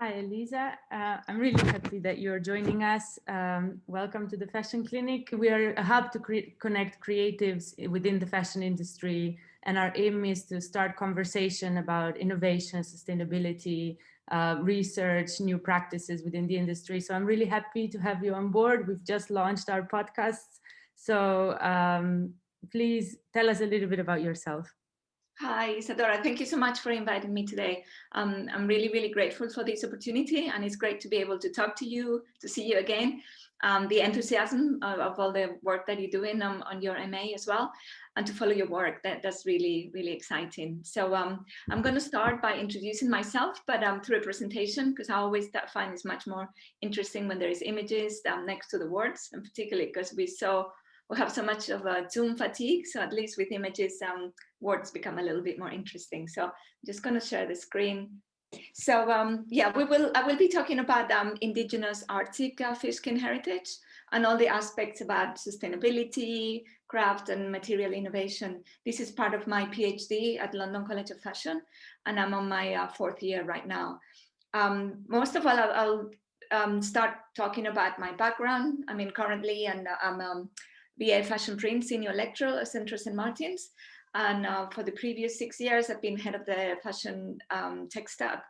Hi, Elisa. I'm really happy that you're joining us. Welcome to the Fashion Clinic. We are a hub to connect creatives within the fashion industry, and our aim is to start conversation about innovation, sustainability, research, new practices within the industry. So I'm really happy to have you on board. We've just launched our podcasts. So please tell us a little bit about yourself. Hi, Izadora. Thank you so much for inviting me today. I'm really, really grateful for this opportunity, and it's great to be able to talk to you, to see you again. The enthusiasm of all the work that you're doing on your MA as well, and to follow your work. That's really, really exciting. So I'm going to start by introducing myself, but through a presentation, because I always find it's much more interesting when there is images next to the words, and particularly because we have so much of a Zoom fatigue. So at least with images, words become a little bit more interesting. So I'm just going to share the screen. So yeah, I will be talking about indigenous Arctic fish skin heritage and all the aspects about sustainability, craft and material innovation. This is part of my PhD at London College of Fashion, and I'm on my fourth year right now. Most of all, I'll start talking about my background. I mean, currently, and I'm BA Fashion Print Senior Lecturer at Central St. Martin's. And for the previous 6 years, I've been head of the fashion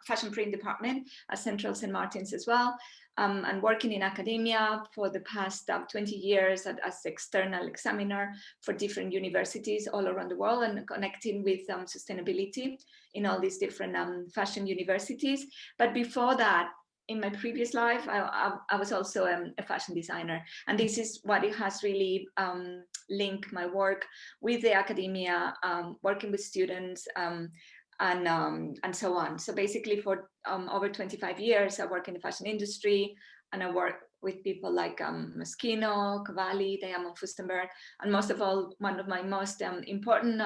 fashion print department at Central St. Martin's as well. And working in academia for the past 20 years as external examiner for different universities all around the world and connecting with sustainability in all these different fashion universities. But before that, in my previous life, I was also a fashion designer, and this is what it has really linked my work with the academia, working with students, and so on. So basically, for over 25 years, I work in the fashion industry, and I work with people like Moschino, Cavalli, Diane, Furstenberg, and most of all, one of my most important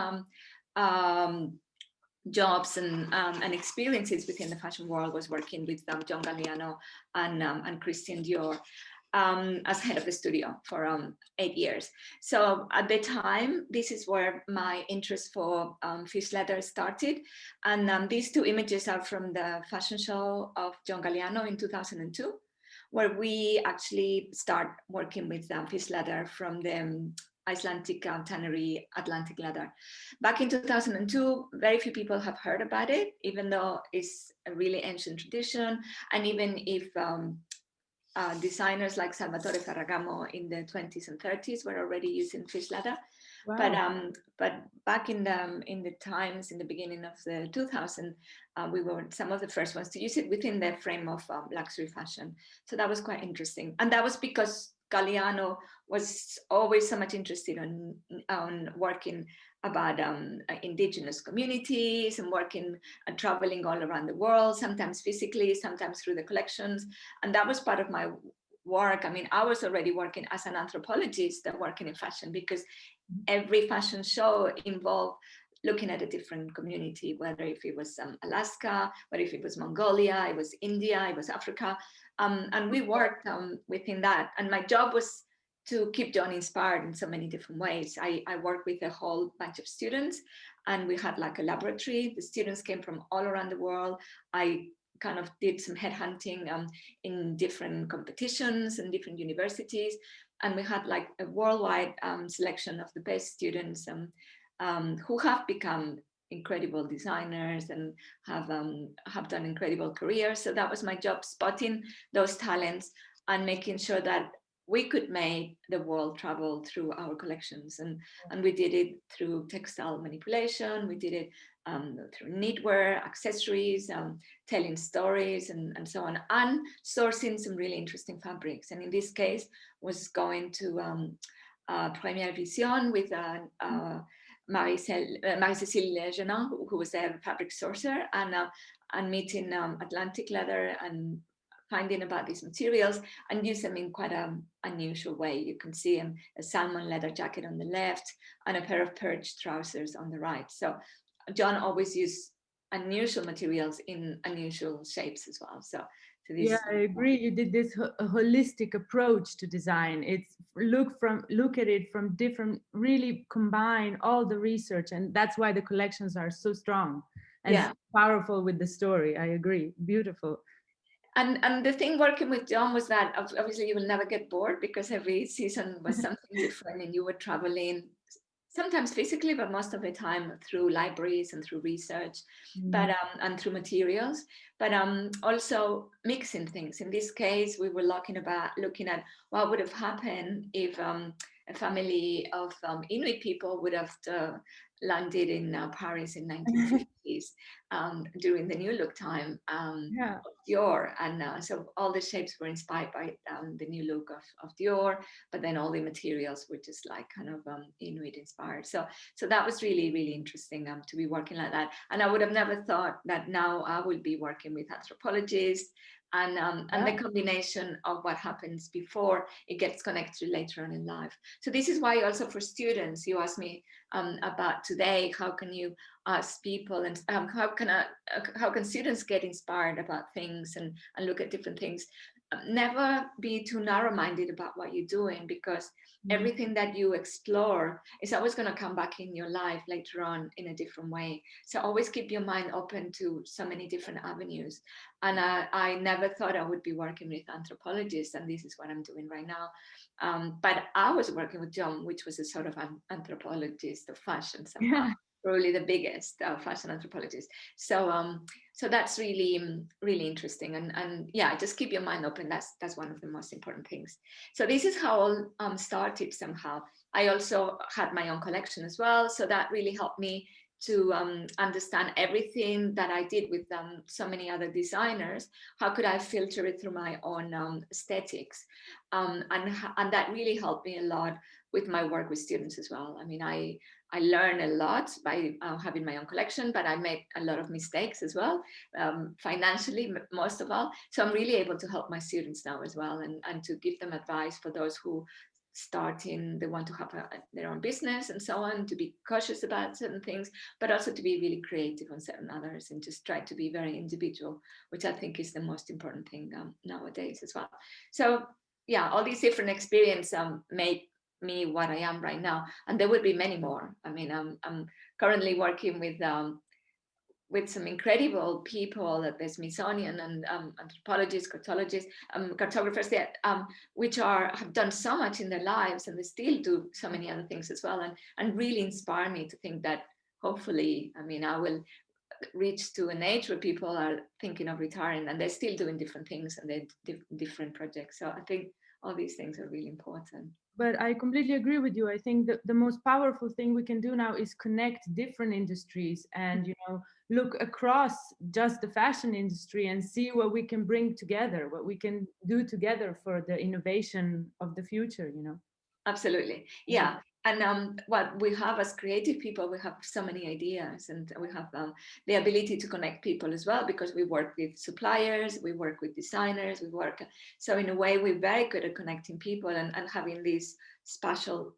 jobs and experiences within the fashion world was working with John Galliano and Christian Dior as head of the studio for 8 years. So at the time, this is where my interest for fish leather started. And these two images are from the fashion show of John Galliano in 2002, where we actually start working with fish leather from the Icelandic tannery Atlantic Leather. Back in 2002, very few people have heard about it, even though it's a really ancient tradition. And even if designers like Salvatore Ferragamo in the 20s and 30s were already using fish leather. Wow. But back in the times, in the beginning of the 2000s, we were some of the first ones to use it within the frame of luxury fashion. So that was quite interesting. And that was because Galliano was always so much interested on working about indigenous communities and working and traveling all around the world, sometimes physically, sometimes through the collections. And that was part of my work. I mean, I was already working as an anthropologist and working in fashion, because every fashion show involved looking at a different community, whether if it was Alaska, whether if it was Mongolia, it was India, it was Africa. And we worked within that. And my job was to keep John inspired in so many different ways. I worked with a whole bunch of students, and we had like a laboratory. The students came from all around the world. I kind of did some headhunting in different competitions and different universities. And we had like a worldwide selection of the best students who have become incredible designers and have done incredible careers. So that was my job, spotting those talents and making sure that we could make the world travel through our collections. And we did it through textile manipulation. We did it through knitwear, accessories, telling stories and so on, and sourcing some really interesting fabrics. And in this case, was going to Première Vision with Marie-Cécile Genin, who was a fabric sourcer, and meeting Atlantic Leather and finding about these materials and use them in quite an unusual way. You can see a salmon leather jacket on the left and a pair of perch trousers on the right. So John always used unusual materials in unusual shapes as well. So this, yeah, I agree. You did this holistic approach to design. It's look at it from different, really combine all the research, and that's why the collections are so strong and so powerful with the story. I agree. Beautiful. And the thing working with John was that obviously you will never get bored, because every season was something different, and you were traveling sometimes physically, but most of the time through libraries and through research, but and through materials, but also mixing things. In this case, we were looking at what would have happened if a family of Inuit people would have landed in Paris in 1950s during the New Look time. Yeah. Dior, and so all the shapes were inspired by the new look of Dior, but then all the materials were just like kind of Inuit inspired. So that was really, really interesting to be working like that. And I would have never thought that now I would be working with anthropologists, and the combination of what happens before it gets connected later on in life. So this is why also for students, you asked me about today, how can you ask people, and how can students get inspired about things and look at different things. Never be too narrow-minded about what you're doing, because everything that you explore is always going to come back in your life later on in a different way. So always keep your mind open to so many different avenues. And I never thought I would be working with anthropologists, and this is what I'm doing right now. But I was working with John, which was a sort of an anthropologist of fashion somehow. Yeah. Probably the biggest fashion anthropologist. So so that's really, really interesting. And yeah, just keep your mind open. That's one of the most important things. So this is how all started somehow. I also had my own collection as well. So that really helped me to understand everything that I did with so many other designers. How could I filter it through my own aesthetics? And that really helped me a lot with my work with students as well. I mean, I learned a lot by having my own collection, but I made a lot of mistakes as well, financially, most of all. So I'm really able to help my students now as well, and to give them advice for those who starting, they want to have their own business and so on, to be cautious about certain things, but also to be really creative on certain others, and just try to be very individual, which I think is the most important thing nowadays as well. So yeah, all these different experiences made me what I am right now, and there will be many more. I mean, I'm currently working with some incredible people at the Smithsonian, and anthropologists, cartographers that which have done so much in their lives, and they still do so many other things as well, and really inspire me to think that hopefully, I mean, I will reach to an age where people are thinking of retiring and they're still doing different things, and they're different projects. So I think all these things are really important. But I completely agree with you. I think that the most powerful thing we can do now is connect different industries and, look across just the fashion industry and see what we can bring together, what we can do together for the innovation of the future. Absolutely. Yeah. And what we have as creative people, we have so many ideas, and we have the ability to connect people as well, because we work with suppliers, we work with designers, so in a way, we're very good at connecting people, and having this special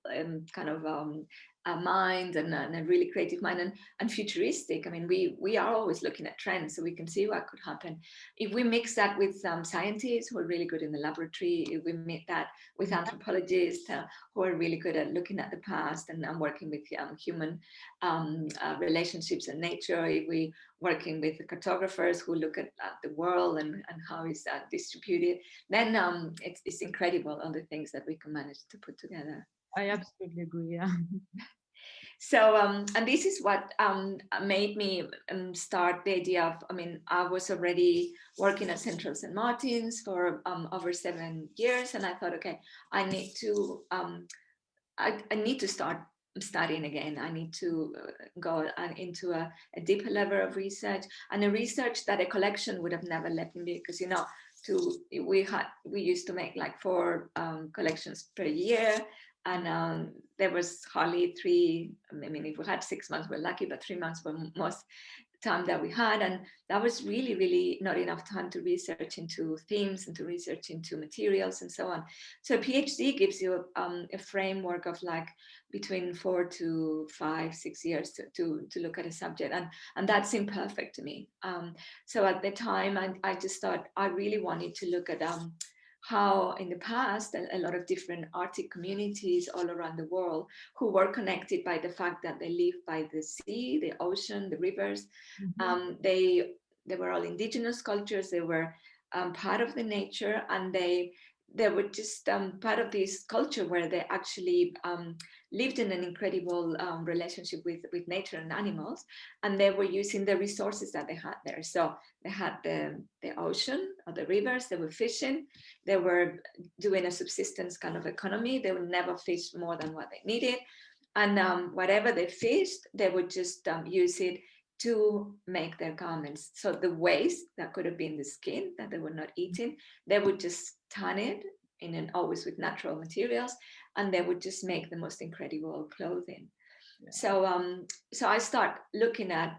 kind of a mind, and a really creative mind, and futuristic. I mean, we are always looking at trends, so we can see what could happen. If we mix that with scientists who are really good in the laboratory, if we mix that with anthropologists who are really good at looking at the past, and working with human relationships and nature, if we working with the cartographers who look at the world and how is that distributed, then it's incredible all the things that we can manage to put together. I absolutely agree. Yeah. So, and this is what made me start the idea of, I mean, I was already working at Central St. Martin's for over 7 years. And I thought, okay, I need to, I need to start studying again. I need to go into a deeper level of research, and a research that a collection would have never let me, because, we used to make like 4 collections per year. And there was hardly 3. I mean, if we had 6 months, we're lucky, but 3 months were most time that we had, and that was really, really not enough time to research into themes and to research into materials and so on. So a PhD gives you a framework of like between 4 to 5, 6 years to look at a subject, and that seemed perfect to me. So at the time, I just thought I really wanted to look at how in the past a lot of different Arctic communities all around the world, who were connected by the fact that they live by the sea, the ocean, the rivers, they were all indigenous cultures. They were part of the nature, and they were just part of this culture where they actually lived in an incredible relationship with nature and animals, and they were using the resources that they had there. So they had the ocean or the rivers, they were fishing, they were doing a subsistence kind of economy. They would never fish more than what they needed. And whatever they fished, they would just use it to make their garments. So the waste that could have been the skin that they were not eating, they would just tan it always with natural materials, and they would just make the most incredible clothing. Yeah. So I start looking at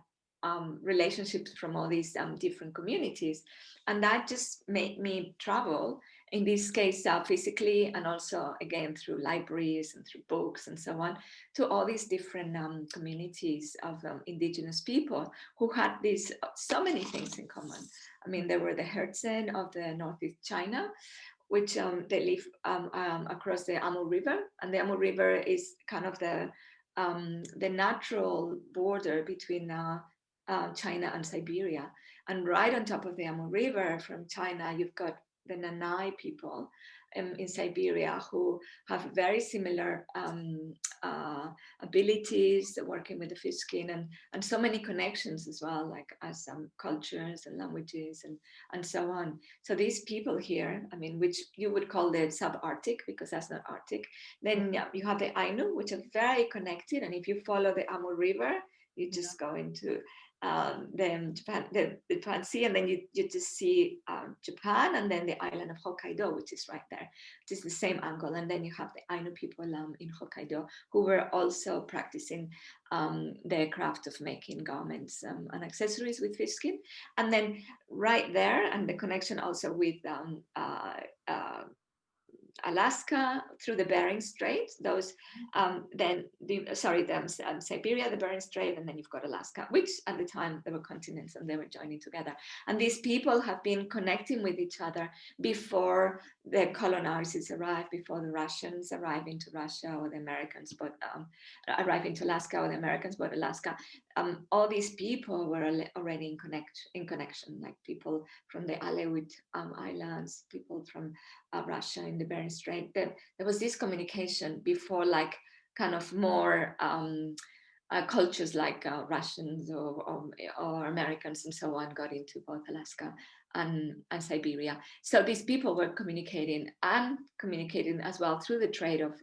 relationships from all these different communities, and that just made me travel, in this case physically, and also again through libraries and through books and so on, to all these different communities of indigenous people who had these so many things in common. I mean, there were the Herzen of the Northeast China, which they live across the Amur River, and the Amur River is kind of the natural border between China and Siberia. And right on top of the Amur River from China, you've got the Nanai people in Siberia, who have very similar abilities, working with the fish skin, and so many connections as well, like as cultures and languages and so on. So these people here, I mean, which you would call the subarctic, because that's not Arctic. Then you have the Ainu, which are very connected, and if you follow the Amur River, you just go into the Japan Sea, and then you just see Japan, and then the island of Hokkaido, which is right there, which is the same angle. And then you have the Ainu people in Hokkaido, who were also practicing their craft of making garments and accessories with fish skin. And then right there, and the connection also with Alaska through the Bering Strait, those Siberia, the Bering Strait, and then you've got Alaska, which at the time they were continents and they were joining together. And these people have been connecting with each other before the colonizers arrived, before the Russians arrived into Russia, or the Americans arrived into Alaska, or the Americans bought Alaska. All these people were already in connection, like people from the Aleut Islands, people from Russia in the Bering Strait. There was this communication before, like kind of more cultures like Russians or Americans and so on got into both Alaska and Siberia. So these people were communicating as well through the trade of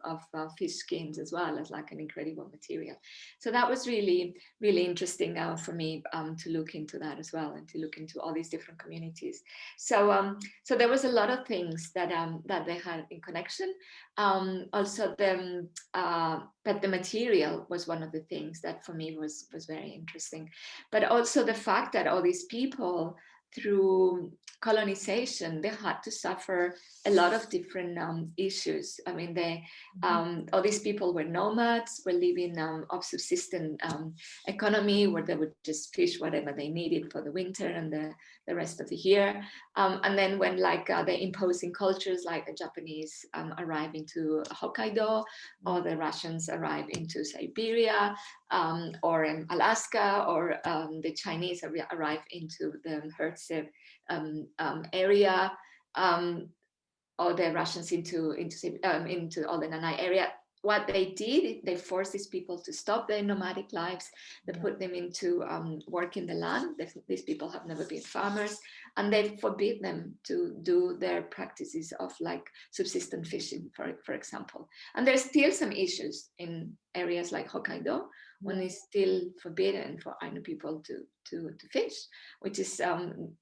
fish skins, as well as like an incredible material. So that was really, really interesting for me to look into that as well, and to look into all these different communities. So so there was a lot of things that they had in connection. Also but the material was one of the things that for me was very interesting. But also the fact that all these people, through colonization, they had to suffer a lot of different issues. I mean, all these people were nomads, were living of subsistence economy, where they would just fish whatever they needed for the winter and the rest of the year. And then when the imposing cultures, like the Japanese arrive into Hokkaido, or the Russians arrive into Siberia, or in Alaska, or the Chinese arrive into the Herzen area, or the Russians into all the Nanai area. What they did, they forced these people to stop their nomadic lives. They put them into work in the land. These people have never been farmers, and they forbid them to do their practices of like subsistence fishing, for example. And there's still some issues in areas like Hokkaido, when it's still forbidden for Ainu people to fish, which is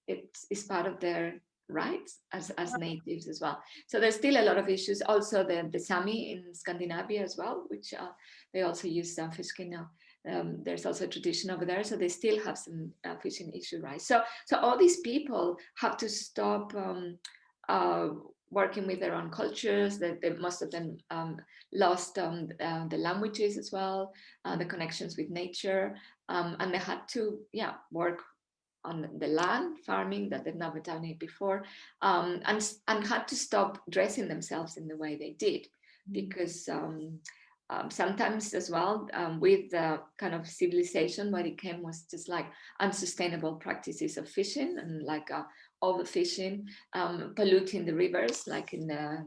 it's part of their rights as natives as well. So there's still a lot of issues. Also the Sami in Scandinavia as well, which they also use fish skin now. There's also a tradition over there, so they still have some fishing issue, right? So all these people have to stop working with their own cultures. That most of them lost the languages as well, the connections with nature, and they had to work on the land, farming that they've never done it before, and had to stop dressing themselves in the way they did, because sometimes as well with the kind of civilization, what it came was just like unsustainable practices of fishing and like overfishing, polluting the rivers, like in the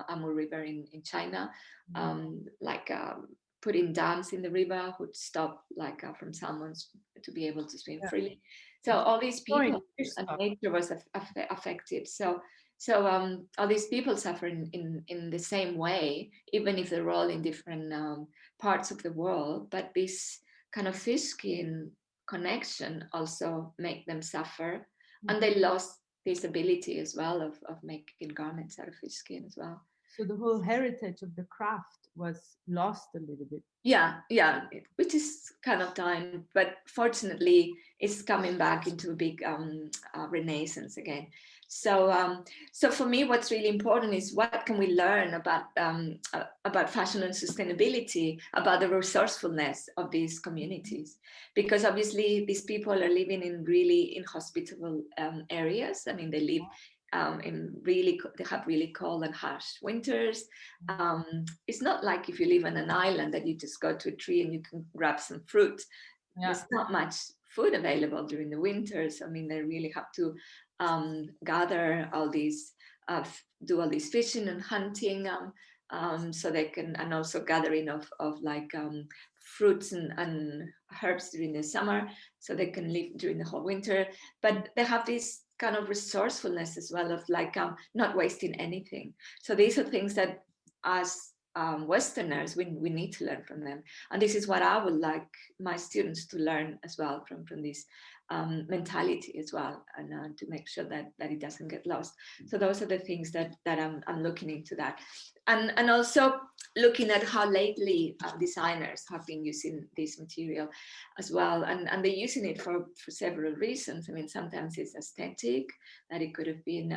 Amur River in China, like putting dams in the river would stop like from salmons to be able to swim freely. So all these people and nature was affected. So all these people suffer in the same way, even if they're all in different parts of the world. But this kind of fish skin connection also make them suffer, and they lost this ability as well of making garments out of fish skin as well. So the whole heritage of the craft was lost a little bit. Yeah, which is kind of time, but fortunately it's coming back into a big renaissance again. So so for me, what's really important is what can we learn about fashion and sustainability, about the resourcefulness of these communities, because obviously these people are living in really inhospitable areas. I mean, they live they have really cold and harsh winters. It's not like if you live on an island that you just go to a tree and you can grab some fruit. There's not much food available during the winters. I mean, they really have to gather all these, do all this fishing and hunting, so they can, and also gathering of like fruits and herbs during the summer, so they can live during the whole winter. But they have this kind of resourcefulness as well of like not wasting anything. So these are things that as Westerners, we need to learn from them. And this is what I would like my students to learn as well from this mentality as well, and to make sure that it doesn't get lost. So those are the things that I'm looking into that. And also looking at how lately designers have been using this material as well. And they're using it for several reasons. I mean, sometimes it's aesthetic, that it could have been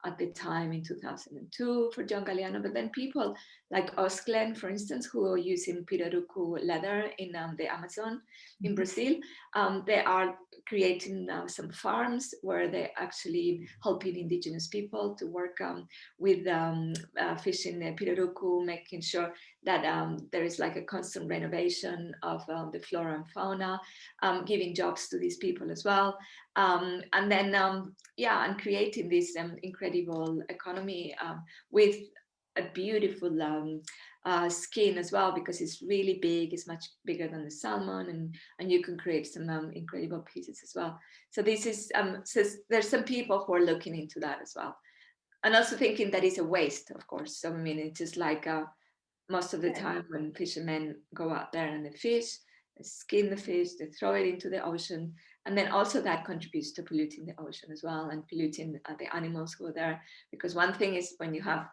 at the time in 2002 for John Galliano, but then people like Osglen, for instance, who are using pirarucu leather in the Amazon in Brazil, they are creating some farms where they're actually helping indigenous people to work with fishing pirarucu, making sure that there is like a constant renovation of the flora and fauna, giving jobs to these people as well. And then, and creating this incredible economy with a beautiful skin as well, because it's really big, it's much bigger than the salmon, and you can create some incredible pieces as well. So this is, so there's some people who are looking into that as well. And also thinking that it's a waste, of course. So I mean, it's just like most of the time when fishermen go out there and they fish, they skin the fish, they throw it into the ocean. And then also that contributes to polluting the ocean as well, and polluting the animals who are there. Because one thing is when you have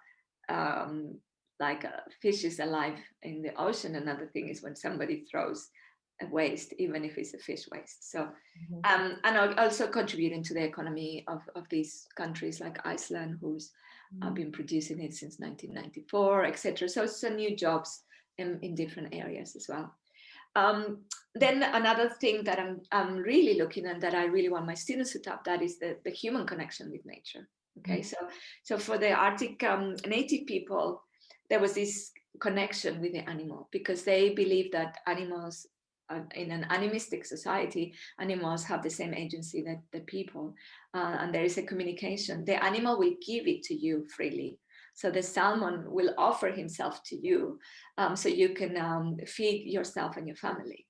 like fishes alive in the ocean, another thing is when somebody throws a waste, even if it's a fish waste. So, and also contributing to the economy of these countries like Iceland, who's been producing it since 1994, etc. So it's new jobs in different areas as well. Then another thing that I'm really looking at, that I really want my students to tap, that is the human connection with nature. Okay, so for the Arctic native people, there was this connection with the animal, because they believe that animals, in an animistic society, animals have the same agency that the people, and there is a communication. The animal will give it to you freely. So the salmon will offer himself to you, so you can feed yourself and your family.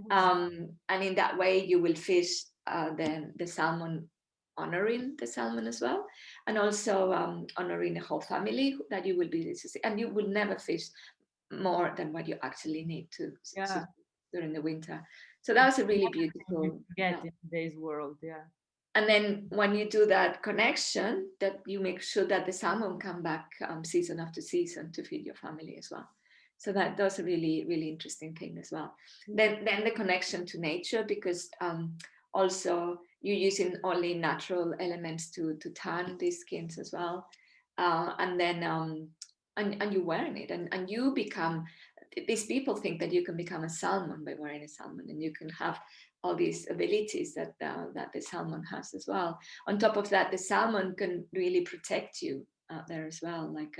And in that way, you will fish the salmon, honoring the salmon as well, and also honoring the whole family that you will be, and you will never fish more than what you actually need to during the winter. So that was a really beautiful. In today's world, And then when you do that connection, that you make sure that the salmon come back season after season to feed your family as well. So that's a really, really interesting thing as well. Then the connection to nature, because also you're using only natural elements to tan these skins as well. And then and you're wearing it, and you become, these people think that you can become a salmon by wearing a salmon, and you can have all these abilities that the salmon has as well. On top of that, the salmon can really protect you out there as well. Like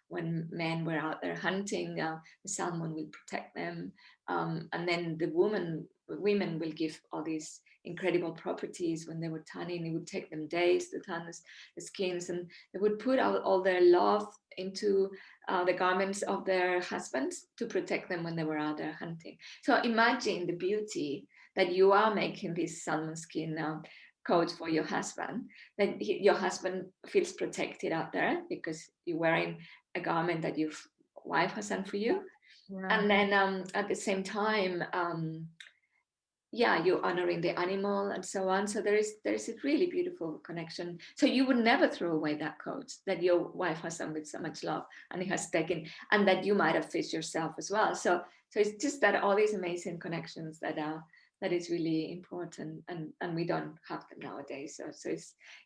when men were out there hunting, the salmon will protect them, and then the women will give all these incredible properties when they were tanning. It would take them days to tan the skins, and they would put out all their love into the garments of their husbands to protect them when they were out there hunting. So imagine the beauty that you are making this salmon skin coat for your husband, that your husband feels protected out there because you're wearing a garment that your wife has done for you. Yeah. And then at the same time, you're honoring the animal and so on. So there's a really beautiful connection. So you would never throw away that coat that your wife has done with so much love and it has taken, and that you might have fished yourself as well. So it's just that all these amazing connections that is really important, and we don't have them nowadays. So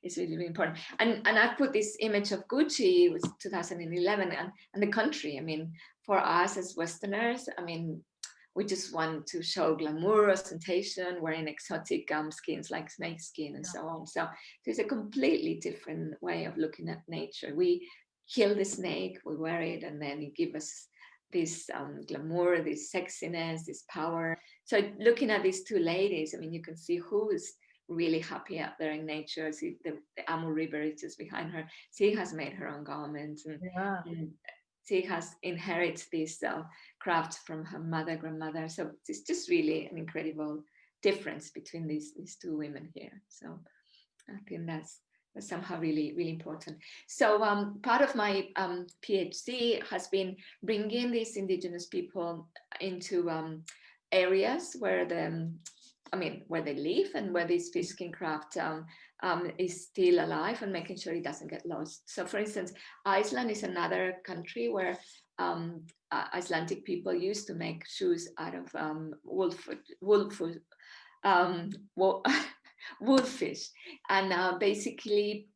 it's really, really important. And I put this image of Gucci, it was 2011, and the country. I mean, for us as Westerners, I mean, we just want to show glamour, ostentation, wearing exotic skins like snake skin and so on. So there's a completely different way of looking at nature. We kill the snake, we wear it, and then it gives us this glamour, this sexiness, this power. So looking at these two ladies, I mean, you can see who is really happy out there in nature. See the Amur River is just behind her. She has made her own garments, and she has inherited this craft from her grandmother. So it's just really an incredible difference between these two women here. So I think that's somehow really, really important. So part of my PhD has been bringing these indigenous people into areas where where they live and where this fish skin craft is still alive, and making sure it doesn't get lost. So for instance, Iceland is another country where Icelandic people used to make shoes out of wolfish, and basically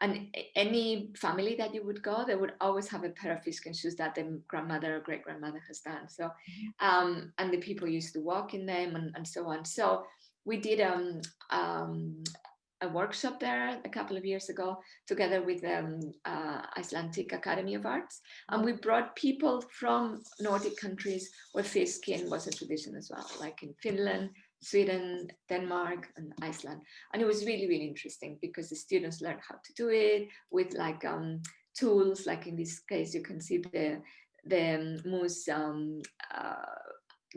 and any family that you would go, they would always have a pair of fish skin shoes that their grandmother or great grandmother has done. So and the people used to walk in them and so on. So we did a workshop there a couple of years ago together with Icelandic Academy of Arts, and we brought people from Nordic countries where fish skin was a tradition as well, like in Finland, Sweden, Denmark, and Iceland. And it was really, really interesting because the students learned how to do it with like tools, like in this case you can see the moose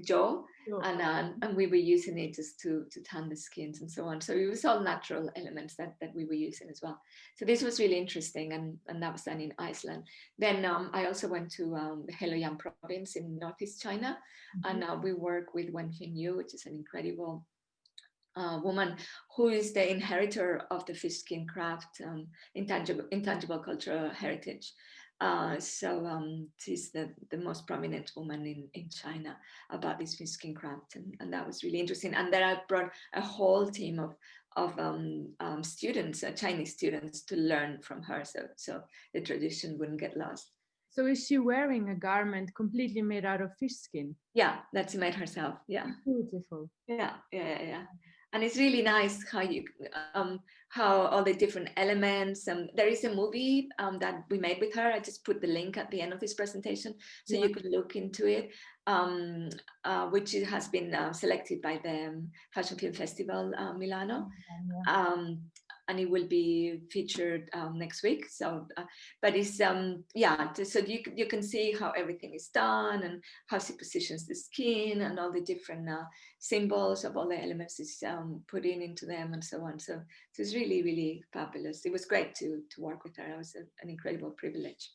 jaw, and we were using it just to tan the skins and so on. So it was all natural elements that we were using as well. So this was really interesting, and that was done in Iceland. Then I also went to the Heilongjiang province in Northeast China, and we work with Wen Xingyu, which is an incredible woman who is the inheritor of the fish skin craft, intangible cultural heritage. So she's the most prominent woman in China about this fish skin craft, and that was really interesting. And then I brought a whole team of students, Chinese students, to learn from her, so the tradition wouldn't get lost. So is she wearing a garment completely made out of fish skin? Yeah, that she made herself. Yeah, beautiful. Yeah. And it's really nice how all the different elements. There is a movie that we made with her. I just put the link at the end of this presentation, so you could look into it, which has been selected by the Fashion Film Festival Milano. And it will be featured next week. So, but it's so you can see how everything is done and how she positions the skin and all the different symbols of all the elements is put into them and so on. So it's really, really fabulous. It was great to work with her. It was an incredible privilege.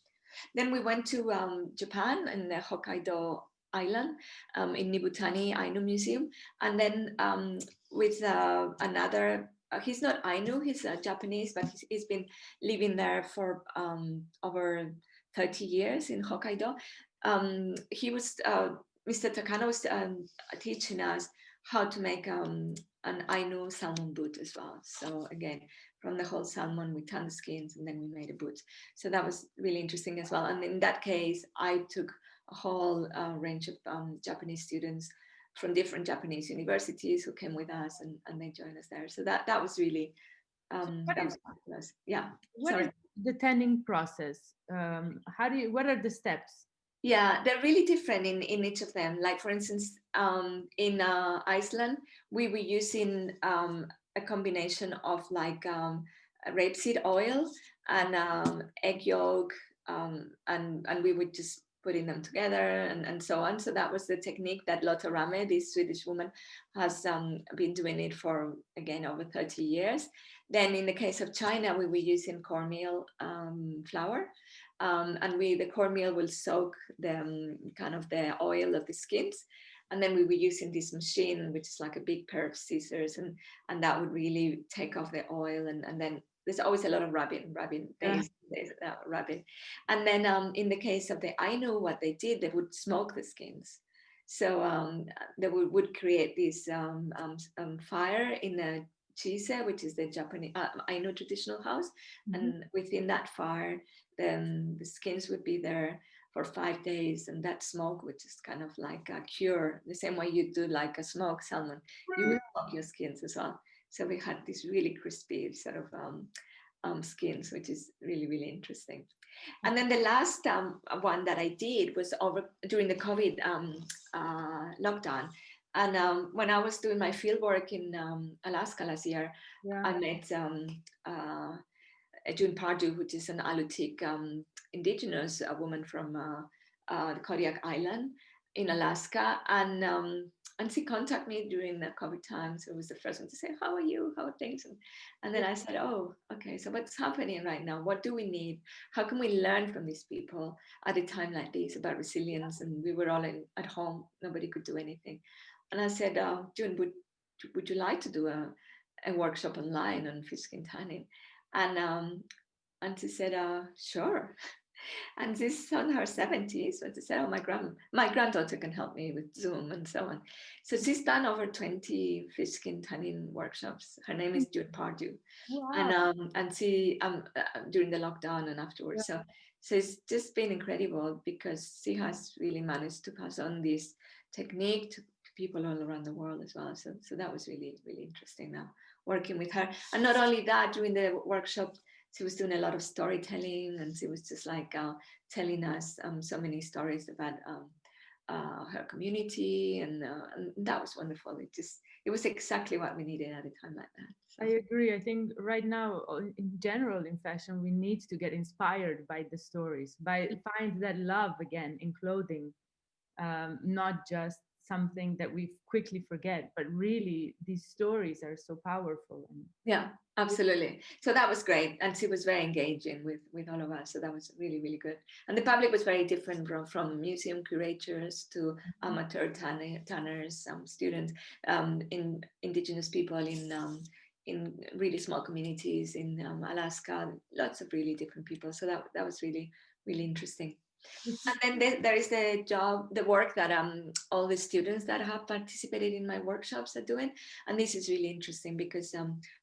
Then we went to Japan and the Hokkaido Island in Nibutani Ainu Museum, and then with another. He's not Ainu, he's Japanese, but he's been living there for over 30 years in Hokkaido. He was, Mr. Takano was teaching us how to make an Ainu salmon boot as well. So again, from the whole salmon, we tanned the skins and then we made a boot. So that was really interesting as well. And in that case, I took a whole range of Japanese students from different Japanese universities who came with us, and they joined us there. So that was really that was fabulous. Yeah. the tanning process? What are the steps? Yeah, they're really different in each of them. Like for instance, in Iceland, we were using a combination of like rapeseed oil and egg yolk, and we would just putting them together and so on. So that was the technique that Lotta Rame, this Swedish woman, has been doing it for again over 30 years. Then in the case of China, we were using cornmeal flour. And the cornmeal will soak the kind of the oil of the skins, and then we were using this machine, which is like a big pair of scissors, and that would really take off the oil, and then there's always a lot of rubbing days rubbing. And then in the case of the Ainu, what they did, they would smoke the skins. So they would create this fire in the chise, which is the Japanese Ainu traditional house, and within that fire, then the skins would be there for 5 days, and that smoke would just kind of like cure, the same way you do like a smoked salmon, you would smoke your skins as well. So we had these really crispy sort of skins, which is really, really interesting. And then the last one that I did was during the COVID lockdown. And when I was doing my field work in Alaska last year, I met June Pardue, which is an Alutiiq indigenous woman from the Kodiak Island in Alaska, and she contacted me during the COVID time. So it was the first one to say, "How are you? How are things?" And then I said, "Oh, okay. So what's happening right now? What do we need? How can we learn from these people at a time like this about resilience?" And we were all at home; nobody could do anything. And I said, "June, would you like to do a workshop online on fish skin tanning?" And she said, "Sure." And she's on her 70s, but she said, "Oh, my granddaughter can help me with Zoom and so on." So she's done over 20 fish skin tanning workshops. Her name is June Pardue. Wow. And she during the lockdown and afterwards. So it's just been incredible, because she has really managed to pass on this technique to people all around the world as well. So that was really, really interesting now, working with her. And not only that, during the workshop, she was doing a lot of storytelling, and she was just like telling us so many stories about her community, and that was wonderful. It was exactly what we needed at a time like that. So. I agree. I think right now, in general, in fashion, we need to get inspired by the stories, by find that love again in clothing, not just something that we quickly forget, but really these stories are so powerful. And yeah, absolutely. So that was great, and she was very engaging with all of us. So that was really, really good. And the public was very different from museum curators to amateur tanners, students, in indigenous people in really small communities in Alaska. Lots of really different people. So that was really, really interesting. And then there is the work that all the students that have participated in my workshops are doing. And this is really interesting because,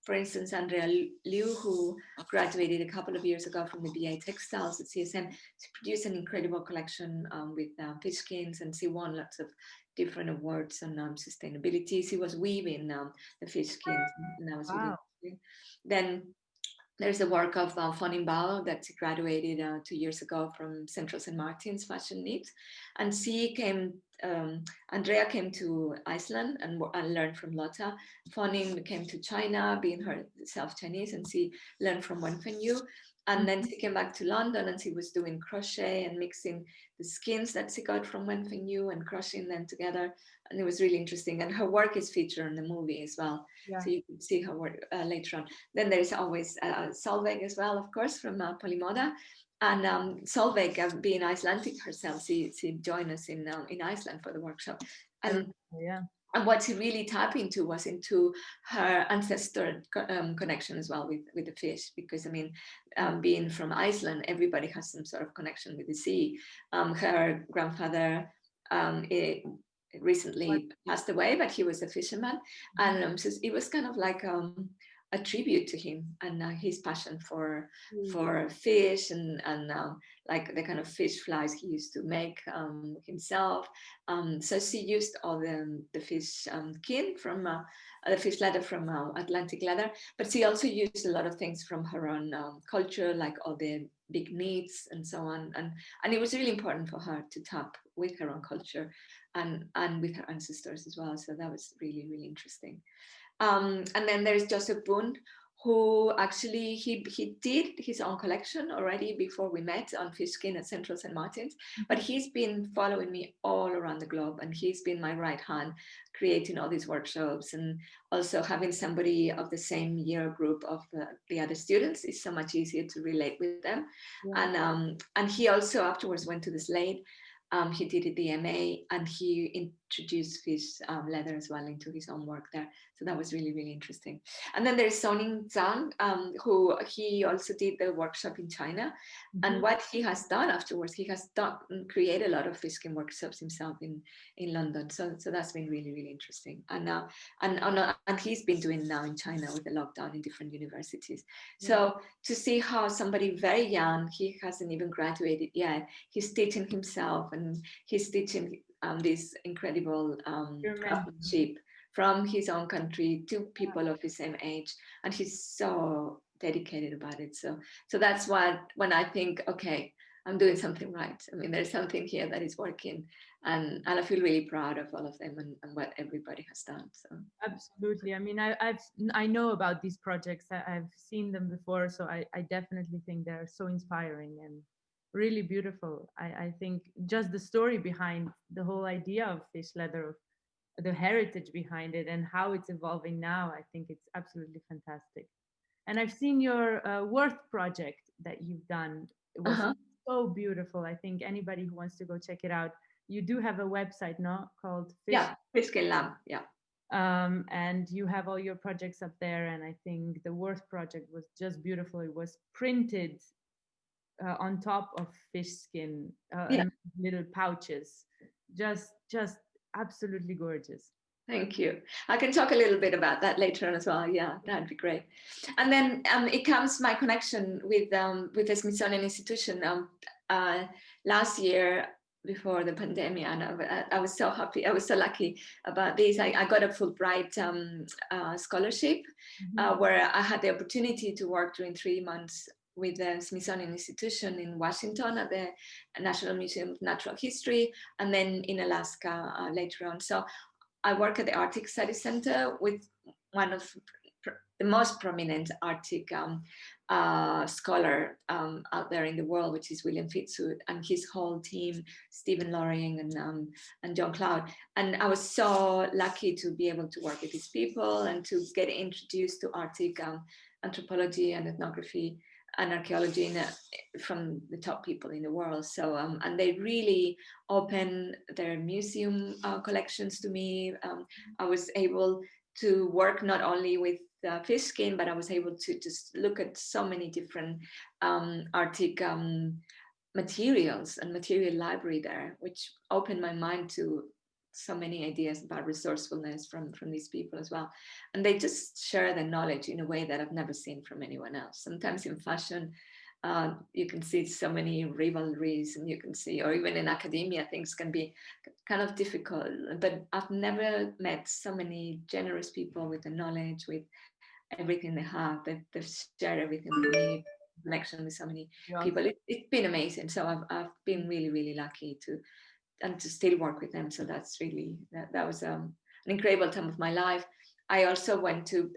for instance, Andrea Liu, who graduated a couple of years ago from the BA Textiles at CSM, she produced an incredible collection with fish skins, and she won lots of different awards on sustainability. She was weaving the fish skins, and that was really interesting. Then there's the work of Fonin Bao that graduated 2 years ago from Central St. Martin's Fashion Needs. And Andrea came to Iceland and learned from Lotta. Fonin came to China, being herself Chinese, and she learned from Wenfen Yu. And then she came back to London, and she was doing crochet and mixing the skins that she got from Wenfen Yu and crocheting them together. And it was really interesting. And her work is featured in the movie as well. Yeah. So you can see her work later on. Then there's always Solveig as well, of course, from Polymoda. And Solveig, being Icelandic herself, she joined us in Iceland for the workshop. And and what she really tapped into was into her ancestor connection as well with the fish, because I mean, being from Iceland, everybody has some sort of connection with the sea. Her grandfather recently passed away, but he was a fisherman, and so it was kind of like a tribute to him and his passion for fish and like the kind of fish flies he used to make himself. So she used all the fish skin from the fish leather from Atlantic leather, but she also used a lot of things from her own culture, like all the big needs and so on. And it was really important for her to tap with her own culture and with her ancestors as well. So that was really, really interesting. And then there's Joseph Boone, who actually he did his own collection already before we met on fish skin at Central St. Martin's, but he's been following me all around the globe, and he's been my right hand, creating all these workshops, and also having somebody of the same year group of the other students is so much easier to relate with them. Yeah. And he also afterwards went to the Slade. He did the MA, and he introduced fish leather as well into his own work there. So that was really, really interesting. And then there's Soning Zhang, who he also did the workshop in China. And what he has done afterwards, he has created a lot of fish skin workshops himself in London. So that's been really, really interesting. And he's been doing now in China with the lockdown in different universities. Yeah. So to see how somebody very young, he hasn't even graduated yet, he's teaching himself, and he's teaching this incredible craftsmanship from his own country to people of his same age, and he's so dedicated about it. So that's what, when I think, okay, I'm doing something right. I mean, there's something here that is working, and I feel really proud of all of them and what everybody has done. So absolutely. I mean, I know about these projects. I've seen them before, so I definitely think they're so inspiring and really beautiful. I think just the story behind the whole idea of fish leather, the heritage behind it, and how it's evolving now, I think it's absolutely fantastic. And I've seen your Worth project that you've done. It was so beautiful. I think anybody who wants to go check it out, you do have a website, no, called Fish Skin Lab. Yeah. And you have all your projects up there. And I think the Worth project was just beautiful. It was printed on top of fish skin, little pouches, just absolutely gorgeous. Thank you. I can talk a little bit about that later on as well. Yeah, that'd be great. And then it comes my connection with the Smithsonian Institution. Last year, before the pandemic, and I was so happy. I was so lucky about this. I got a Fulbright scholarship where I had the opportunity to work during 3 months with the Smithsonian Institution in Washington at the National Museum of Natural History, and then in Alaska later on. So I work at the Arctic Studies Center with one of the most prominent Arctic scholar out there in the world, which is William Fitzhugh, and his whole team, Stephen Loring and John Cloud. And I was so lucky to be able to work with these people and to get introduced to Arctic anthropology and ethnography and archaeology from the top people in the world. So, and they really opened their museum collections to me. I was able to work not only with fish skin, but I was able to just look at so many different Arctic materials and material library there, which opened my mind to so many ideas about resourcefulness from these people as well. And they just share their knowledge in a way that I've never seen from anyone else. Sometimes in fashion, you can see so many rivalries, and you can see, or even in academia, things can be kind of difficult, but I've never met so many generous people with the knowledge, with everything they have. They've shared everything with me, connection with so many people. It's been amazing. So I've been really, really lucky to still work with them. So that's really, that was an incredible time of my life. I also went to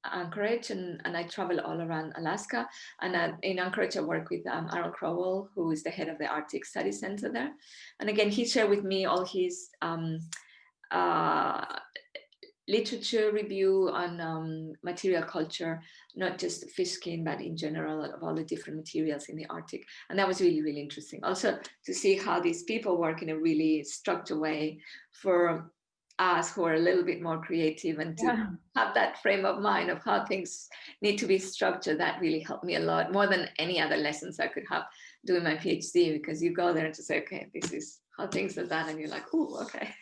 Anchorage and I traveled all around Alaska. And in Anchorage, I work with Aaron Crowell, who is the head of the Arctic Studies Center there. And again, he shared with me all his literature review on material culture, not just fish skin, but in general of all the different materials in the Arctic. And that was really, really interesting. Also to see how these people work in a really structured way for us who are a little bit more creative, and to have that frame of mind of how things need to be structured. That really helped me a lot, more than any other lessons I could have doing my PhD, because you go there and just say, okay, this is how things are done. And you're like, oh, okay.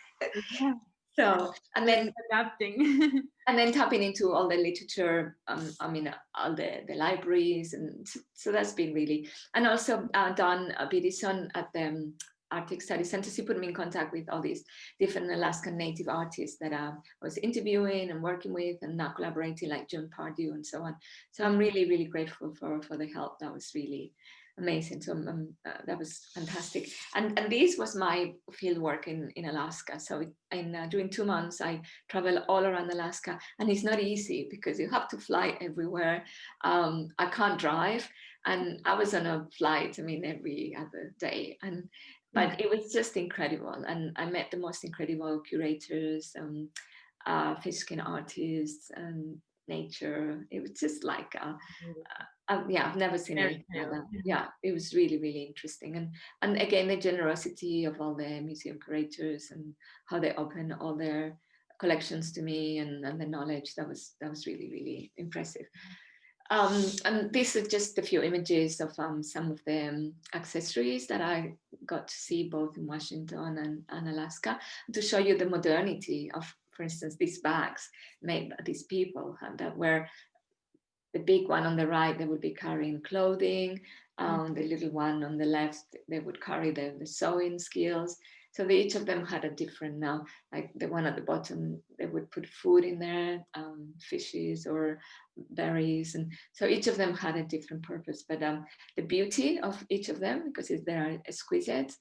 So, and then adapting. and then tapping into all the literature, I mean, all the libraries, and so that's been really, and also Don Bidison at the Arctic Study Center, she put me in contact with all these different Alaskan Native artists that I was interviewing and working with, and now collaborating, like John Pardue and so on. So I'm really, really grateful for the help. That was really amazing. So that was fantastic. And this was my field work in Alaska. So during 2 months, I travel all around Alaska, and it's not easy because you have to fly everywhere. I can't drive, and I was on a flight, I mean, every other day. But it was just incredible. And I met the most incredible curators, fish skin artists, and nature. It was just like, yeah, I've never seen anything like that. Yeah, it was really, really interesting. And again, the generosity of all the museum curators and how they open all their collections to me, and the knowledge, that was really, really impressive. And these are just a few images of some of the accessories that I got to see both in Washington and Alaska, to show you the modernity of, for instance, these bags made by these people, that were the big one on the right, they would be carrying clothing. The little one on the left, they would carry the sewing skills. So each of them had a different, like the one at the bottom, they would put food in there, fishes or berries. And so each of them had a different purpose. But the beauty of each of them, because they're exquisite,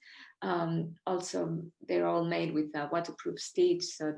also they're all made with waterproof stitch, so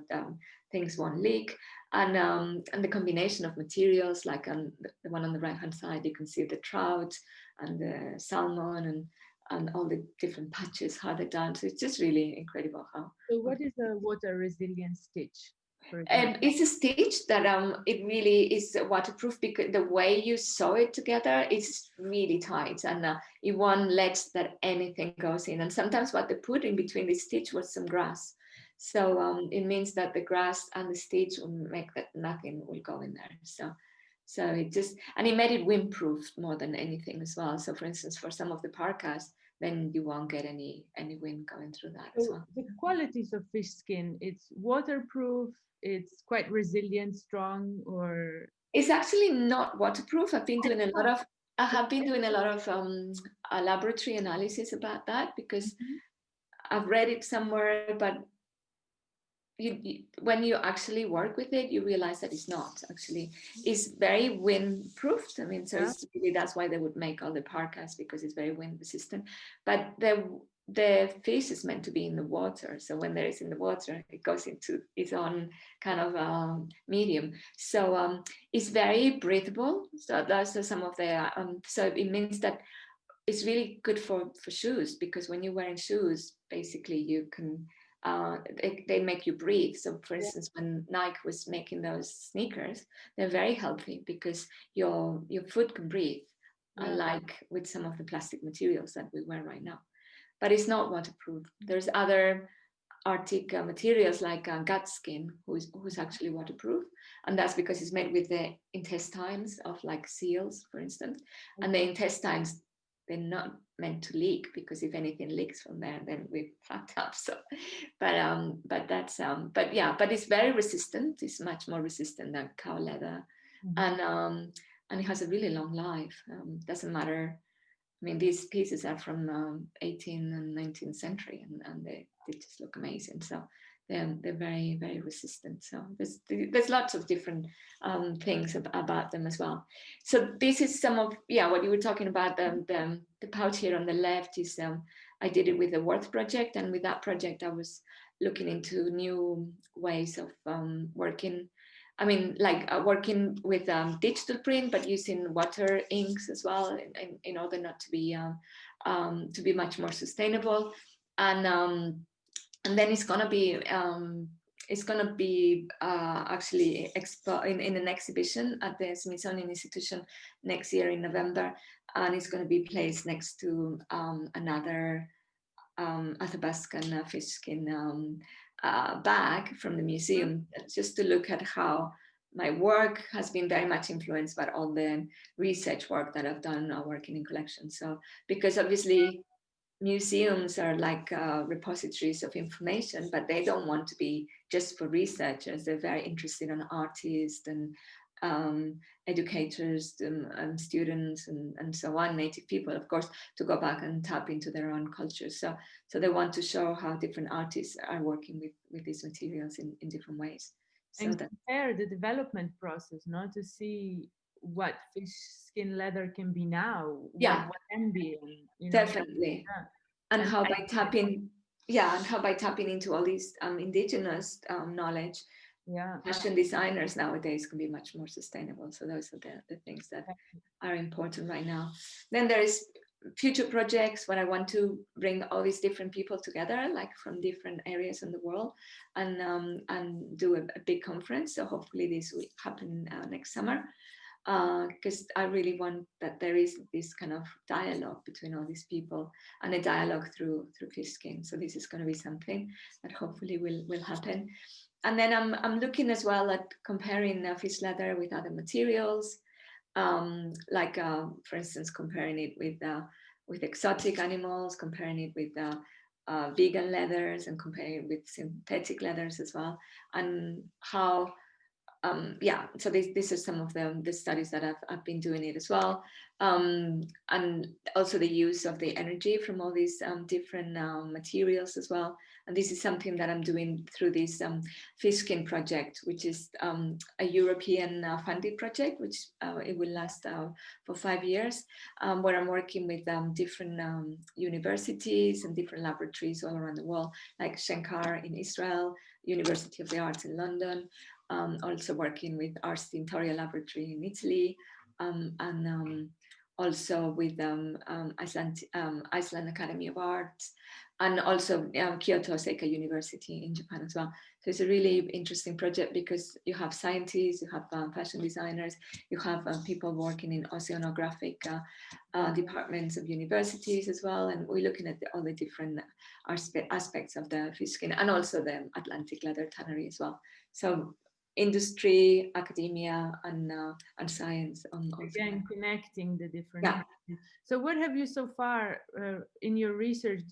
things won't leak. And the combination of materials, like on the one on the right hand side, you can see the trout and the salmon and all the different patches, how they're done. So it's just really incredible how. So what is a water resilient stitch? It's a stitch that it really is waterproof, because the way you sew it together is really tight, and it won't let that anything goes in. And sometimes what they put in between the stitch was some grass. So it means that the grass and the stitch will make that nothing will go in there. So it just, and it made it windproof more than anything as well. So for instance, for some of the parkas, then you won't get any wind going through that as well. The qualities of fish skin, it's waterproof, it's quite resilient, strong, or? It's actually not waterproof. I have been doing a lot of laboratory analysis about that, because I've read it somewhere, but when you actually work with it, you realize that it's not actually. It's very windproofed. I mean, so it's really, that's why they would make all the parkas, because it's very wind resistant. But the fish is meant to be in the water, so when there is in the water, it goes into its own kind of medium. So it's very breathable. So that's some of the. So it means that it's really good for shoes, because when you're wearing shoes, basically you can. They make you breathe. So for instance, when Nike was making those sneakers, they're very healthy because your foot can breathe, unlike with some of the plastic materials that we wear right now. But it's not waterproof. There's other Arctic materials like gut skin, who's actually waterproof, and that's because it's made with the intestines of like seals, for instance, and the intestines, they're not meant to leak, because if anything leaks from there, then we're fucked up. So, but it's very resistant. It's much more resistant than cow leather, and it has a really long life. Doesn't matter. I mean, these pieces are from 18th and 19th century, and they just look amazing. So they're very, very resistant. So there's lots of different things about them as well. So this is some of what you were talking about. The pouch here on the left is I did it with the Worth project, and with that project I was looking into new ways of working. I mean, like working with digital print, but using water inks as well, in order not to be much more sustainable. And then it's gonna be actually in an exhibition at the Smithsonian Institution next year in November, and it's going to be placed next to another Athabascan fish skin bag from the museum, just to look at how my work has been very much influenced by all the research work that I've done working in collections. So because obviously museums are like repositories of information, but they don't want to be just for researchers. They're very interested in artists and educators and students and so on, native people, of course, to go back and tap into their own culture. So they want to show how different artists are working with these materials in different ways. So And that, compare the development process, no, to see what fish skin leather can be now, yeah, what can be, and definitely. yeah. And And how by tapping, yeah, and how by tapping into all these indigenous knowledge, yeah, fashion designers nowadays can be much more sustainable. So those are the things that are important right now. Then there is future projects where I want to bring all these different people together, like from different areas in the world, and do a big conference. So hopefully this will happen next summer, because I really want that there is this kind of dialogue between all these people, and a dialogue through fish skin. So this is going to be something that hopefully will happen. And then I'm looking as well at comparing fish leather with other materials, like for instance, comparing it with exotic animals, comparing it with vegan leathers, and comparing it with synthetic leathers as well, and how yeah, so this is some of the studies that I've been doing it as well, and also the use of the energy from all these different materials as well. And this is something that I'm doing through this fish skin project, which is a European funded project, which it will last for 5 years, where I'm working with different universities and different laboratories all around the world, like Shankar in Israel, University of the Arts in London, also working with Ars Tintoria Laboratory in Italy, and also with Iceland Academy of Arts, and also Kyoto Seika University in Japan as well. So it's a really interesting project because you have scientists, you have fashion designers, you have people working in oceanographic departments of universities as well. And we're looking at all the different aspects of the fish skin, and also the Atlantic leather tannery as well. So industry, academia, and science. Again, connecting the different. Yeah. So what have you so far in your research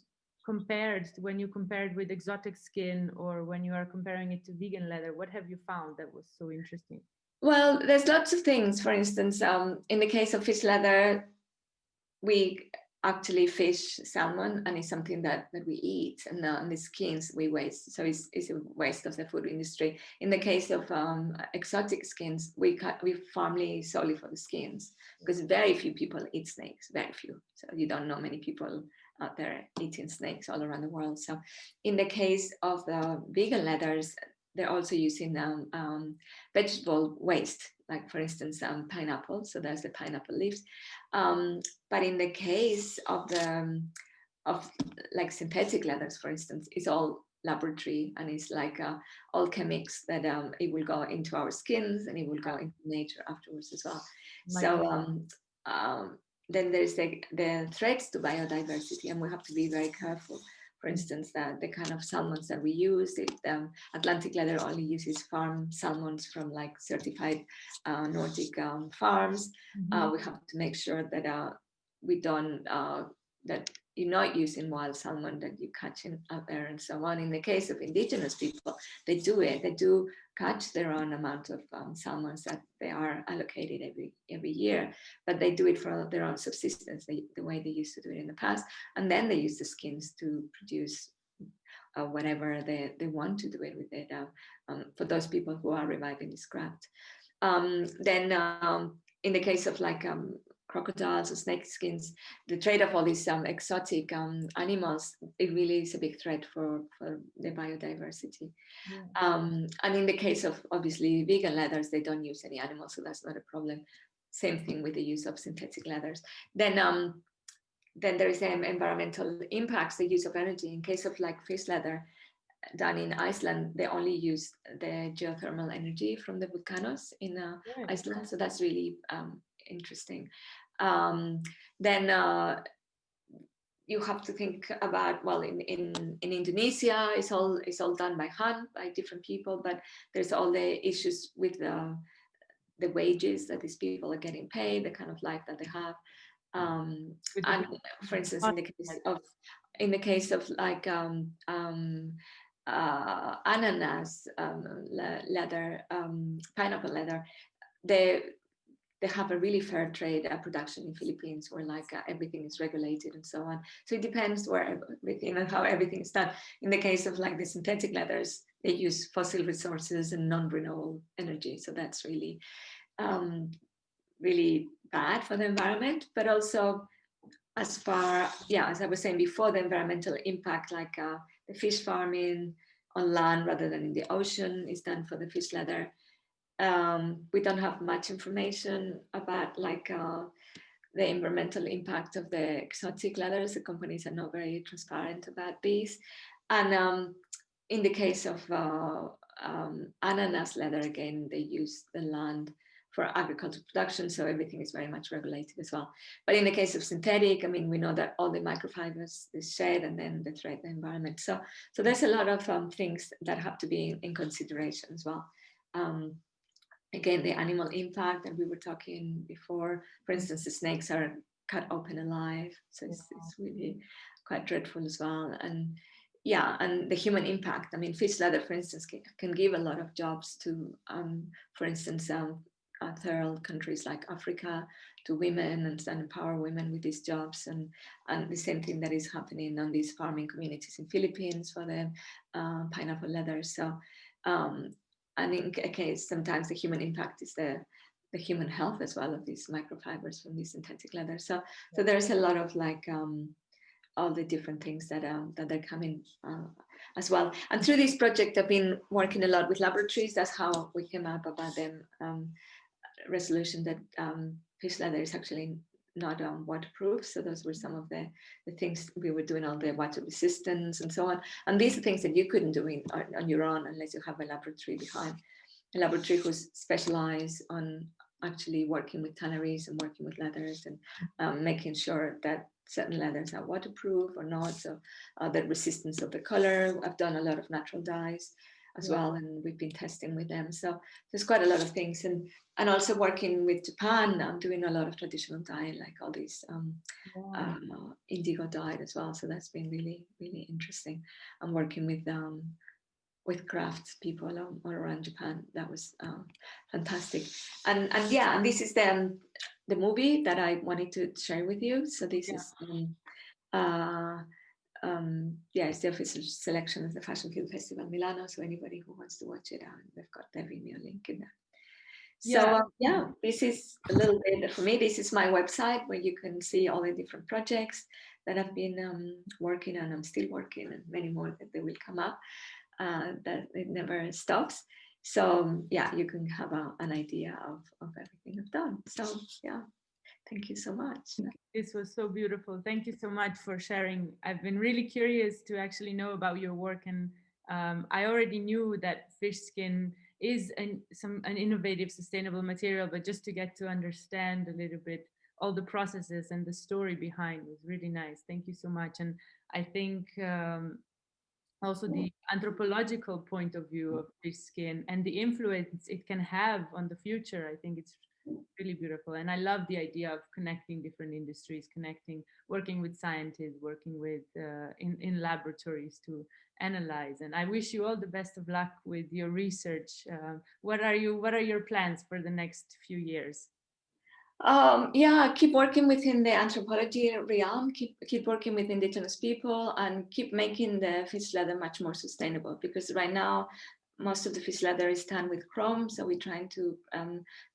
compared, when you compared with exotic skin, or when you are comparing it to vegan leather? What have you found that was so interesting? Well, there's lots of things. For instance, in the case of fish leather, we actually fish salmon, and it's something that we eat, and the skins we waste. So it's a waste of the food industry. In the case of exotic skins, we farm solely for the skins, because very few people eat snakes, very few. So you don't know many people out there eating snakes all around the world. So in the case of the vegan leathers, they're also using vegetable waste, like for instance, pineapple. So there's the pineapple leaves. But in the case of like synthetic leathers, for instance, it's all laboratory, and it's like all chemics that it will go into our skins, and it will go into nature afterwards as well. So then there's the threats to biodiversity, and we have to be very careful. For instance, the kind of salmons that we use, Atlantic leather only uses farm salmons from like certified Nordic farms. We have to make sure that we don't, that you're not using wild salmon that you catch out there and so on. In the case of indigenous people, they do it. They do catch their own amount of salmons that they are allocated every year, but they do it for their own subsistence, the way they used to do it in the past. And then they use the skins to produce whatever they want to do it with it, for those people who are reviving this craft. Then in the case of like crocodiles or snake skins, the trade of all these exotic animals, it really is a big threat for the biodiversity. And in the case of obviously vegan leathers, they don't use any animals, so that's not a problem. Same thing with the use of synthetic leathers. Then there is environmental impacts, the use of energy. In case of like fish leather, done in Iceland, they only use the geothermal energy from the volcanoes in Iceland. So that's really interesting. Then you have to think about, well, in Indonesia, it's all done by hand, by different people, but there's all the issues with the wages that these people are getting paid, the kind of life that they have. And for instance, in the case of like ananas leather, pineapple leather, they have a really fair trade production in Philippines, where like everything is regulated and so on. So it depends where everything and how everything is done. In the case of like the synthetic leathers, they use fossil resources and non-renewable energy. So that's really, really bad for the environment. But also, as far, as I was saying before, the environmental impact, like the fish farming on land rather than in the ocean, is done for the fish leather. We don't have much information about like the environmental impact of the exotic leathers. The companies are not very transparent about these. And in the case of ananas leather, again, they use the land for agricultural production, so everything is very much regulated as well. But in the case of synthetic, I mean, we know that all the microfibers is shed and then they threat the environment. So there's a lot of things that have to be in consideration as well. Again, the animal impact that we were talking before. For instance, the snakes are cut open alive, so it's really quite dreadful as well. And and the human impact. I mean, fish leather, for instance, can give a lot of jobs to, for instance, third countries like Africa, to women, and empower women with these jobs. And the same thing that is happening on these farming communities in Philippines for the pineapple leather. So I think, okay, sometimes the human impact is the human health as well of these microfibers from these synthetic leather. So there's a lot of like all the different things that are coming as well. And through this project, I've been working a lot with laboratories. That's how we came up about the resolution that fish leather is actually not waterproof. So those were some of the things we were doing, all the water resistance and so on. And these are things that you couldn't do on your own unless you have a laboratory behind. A laboratory who's specialized on actually working with tanneries and working with leathers and making sure that certain leathers are waterproof or not. So the resistance of the color. I've done a lot of natural dyes as well, and we've been testing with them. So there's quite a lot of things, and also working with Japan. I'm doing a lot of traditional dye, like all these indigo dye as well. So that's been really, really interesting. I'm working with crafts people all around Japan. That was fantastic. And this is the movie that I wanted to share with you. So this is it's the official selection of the Fashion Film Festival Milano. So anybody who wants to watch it, they've got the Vimeo link in there. So this is a little bit for me. This is my website where you can see all the different projects that I've been working on. I'm still working, and many more that they will come up. That it never stops. So you can have an idea of everything I've done. So thank you so much. This was so beautiful. Thank you so much for sharing. I've been really curious to actually know about your work, and I already knew that fish skin is an innovative, sustainable material, but just to get to understand a little bit all the processes and the story behind was really nice. Thank you so much. And I think also the anthropological point of view of fish skin and the influence it can have on the future. I think it's really beautiful. And I love the idea of connecting different industries, working with scientists, working with in laboratories to analyze. And I wish you all the best of luck with your research. What are your plans for the next few years? Keep working within the anthropology realm, keep working with indigenous people, and keep making the fish leather much more sustainable, because right now most of the fish leather is tanned with chrome, so we're trying to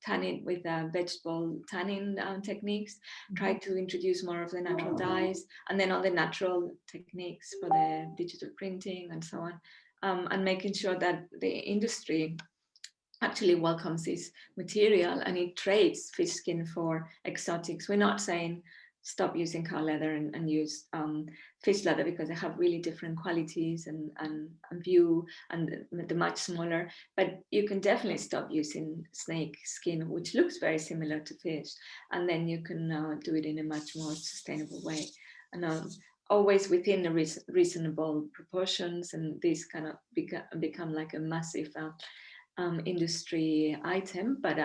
tan it with vegetable tanning techniques, try to introduce more of the natural dyes, and then all the natural techniques for the digital printing and so on, and making sure that the industry actually welcomes this material and it trades fish skin for exotics. We're not saying stop using cow leather and use fish leather, because they have really different qualities and view, and they're much smaller. But you can definitely stop using snake skin, which looks very similar to fish, and then you can do it in a much more sustainable way. And always within the reasonable proportions, and these kind of become like a massive industry item, but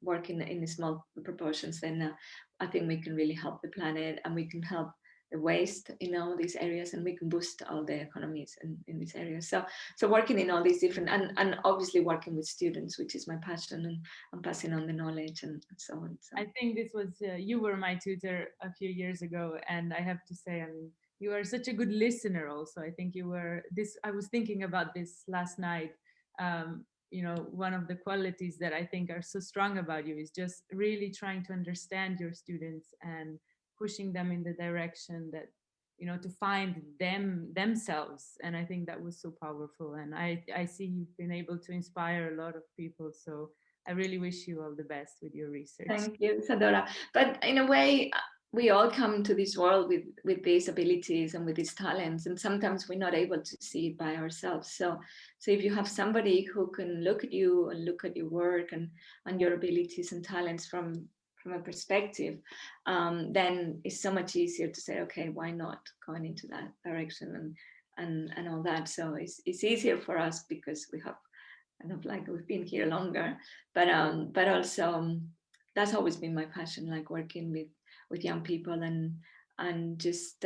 work in small proportions, then I think we can really help the planet, and we can help the waste in all these areas, and we can boost all the economies in these areas. So working in all these different, and obviously working with students, which is my passion, and passing on the knowledge and so on. So. I think this was, you were my tutor a few years ago, and I have to say, I mean, you are such a good listener also. I think you were this, I was thinking about this last night. You know, one of the qualities that I think are so strong about you is just really trying to understand your students and pushing them in the direction that, you know, to find themselves. And I think that was so powerful. And I see you've been able to inspire a lot of people. So I really wish you all the best with your research. Thank you, Izadora. But in a way, we all come to this world with these abilities and with these talents, and sometimes we're not able to see it by ourselves. So if you have somebody who can look at you and look at your work and your abilities and talents from a perspective, then it's so much easier to say, okay, why not going into that direction and all that. So it's easier for us because we have kind of like we've been here longer, but also that's always been my passion, like working with young people and just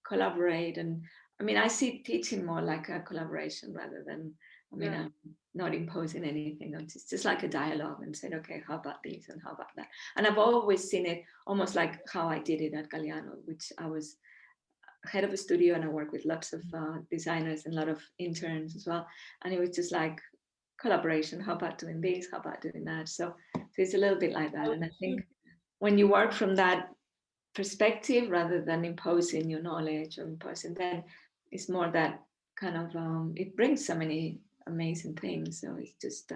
collaborate. And I mean, I see teaching more like a collaboration rather than, I mean, I'm not imposing anything. It's just like a dialogue and saying, okay, how about this and how about that? And I've always seen it almost like how I did it at Galliano, which I was head of a studio and I worked with lots of designers and a lot of interns as well. And it was just like collaboration. How about doing this? How about doing that? So it's a little bit like that. And I think when you work from that perspective rather than imposing your knowledge or imposing, then it's more that kind of it brings so many amazing things. So it's just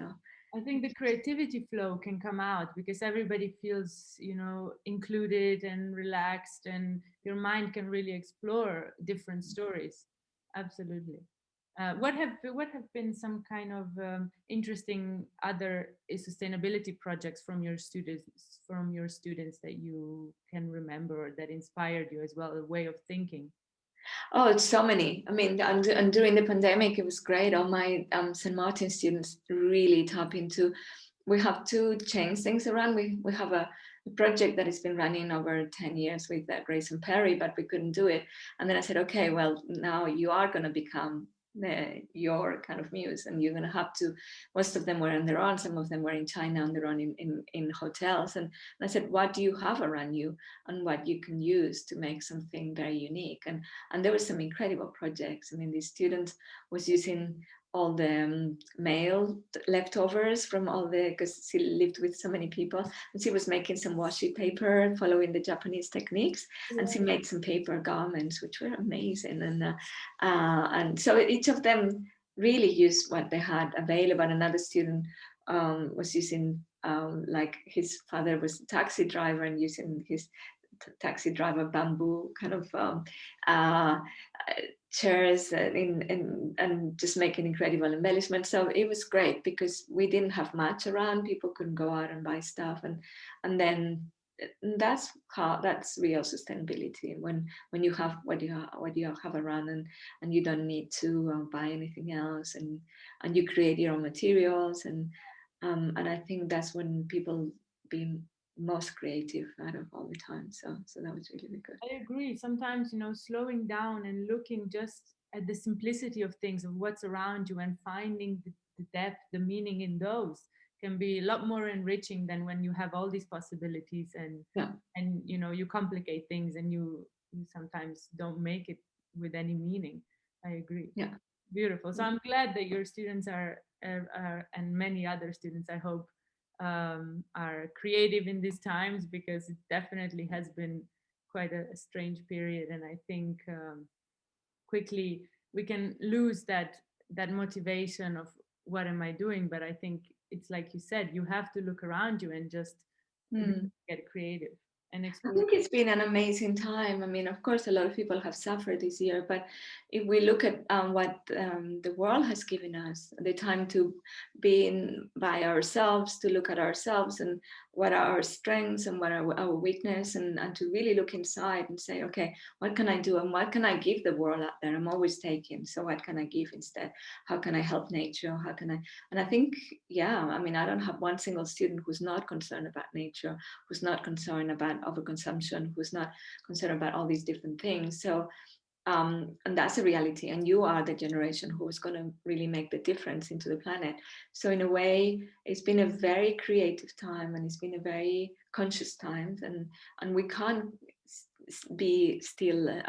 I think the creativity flow can come out because everybody feels, you know, included and relaxed, and your mind can really explore different stories. Absolutely. What have been some kind of interesting other sustainability projects from your students that you can remember or that inspired you as well, a way of thinking? Oh, it's so many. I mean, and during the pandemic, it was great. All my St. Martin students really tap into. We have to change things around. We have a project that has been running over 10 years with Grace and Perry, but we couldn't do it. And then I said, okay, well, now you are going to become your kind of muse, and you're going to have to. Most of them were on their own. Some of them were in China on their own in hotels. And I said, what do you have around you and what you can use to make something very unique? And there were some incredible projects. I mean, the student was using all the mail leftovers from all the, because she lived with so many people, and she was making some washi paper following the Japanese techniques, and she made some paper garments which were amazing. And so each of them really used what they had available. Another student was using like his father was a taxi driver and using his taxi driver bamboo kind of chairs and just making incredible embellishments. So it was great because we didn't have much around. People couldn't go out and buy stuff, and then that's real sustainability when you have what you have around, and you don't need to buy anything else, and you create your own materials, and I think that's when people be most creative out of all the time. So that was really, really good. I agree. Sometimes, you know, slowing down and looking just at the simplicity of things, of what's around you, and finding the depth, the meaning in those can be a lot more enriching than when you have all these possibilities and you know, you complicate things and you sometimes don't make it with any meaning. I agree. Yeah. Beautiful. So I'm glad that your students are and many other students, I hope, are creative in these times, because it definitely has been quite a strange period. And I think quickly we can lose that motivation of what am I doing? But I think it's like you said, you have to look around you and just get creative and explore. I think it's been an amazing time. I mean, of course, a lot of people have suffered this year, but if we look at what the world has given us, the time to be by ourselves, to look at ourselves and what are our strengths and what are our weakness, and to really look inside and say, okay, what can I do and what can I give the world out there? I'm always taking, so what can I give instead? How can I help nature? How can I? And I think, yeah, I mean, I don't have one single student who's not concerned about nature, who's not concerned about overconsumption, who's not concerned about all these different things. So and that's a reality, and you are the generation who is going to really make the difference into the planet. So in a way, it's been a very creative time, and it's been a very conscious time, and we can't be still.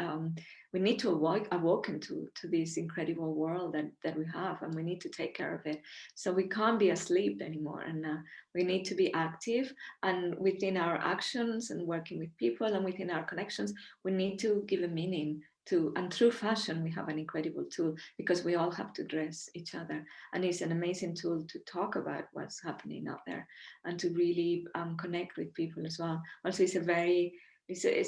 We need to awaken to this incredible world that we have, and we need to take care of it. So we can't be asleep anymore, and we need to be active, and within our actions and working with people and within our connections, we need to give a meaning to, and through fashion we have an incredible tool, because we all have to dress each other, and it's an amazing tool to talk about what's happening out there and to really connect with people as well. Also, it's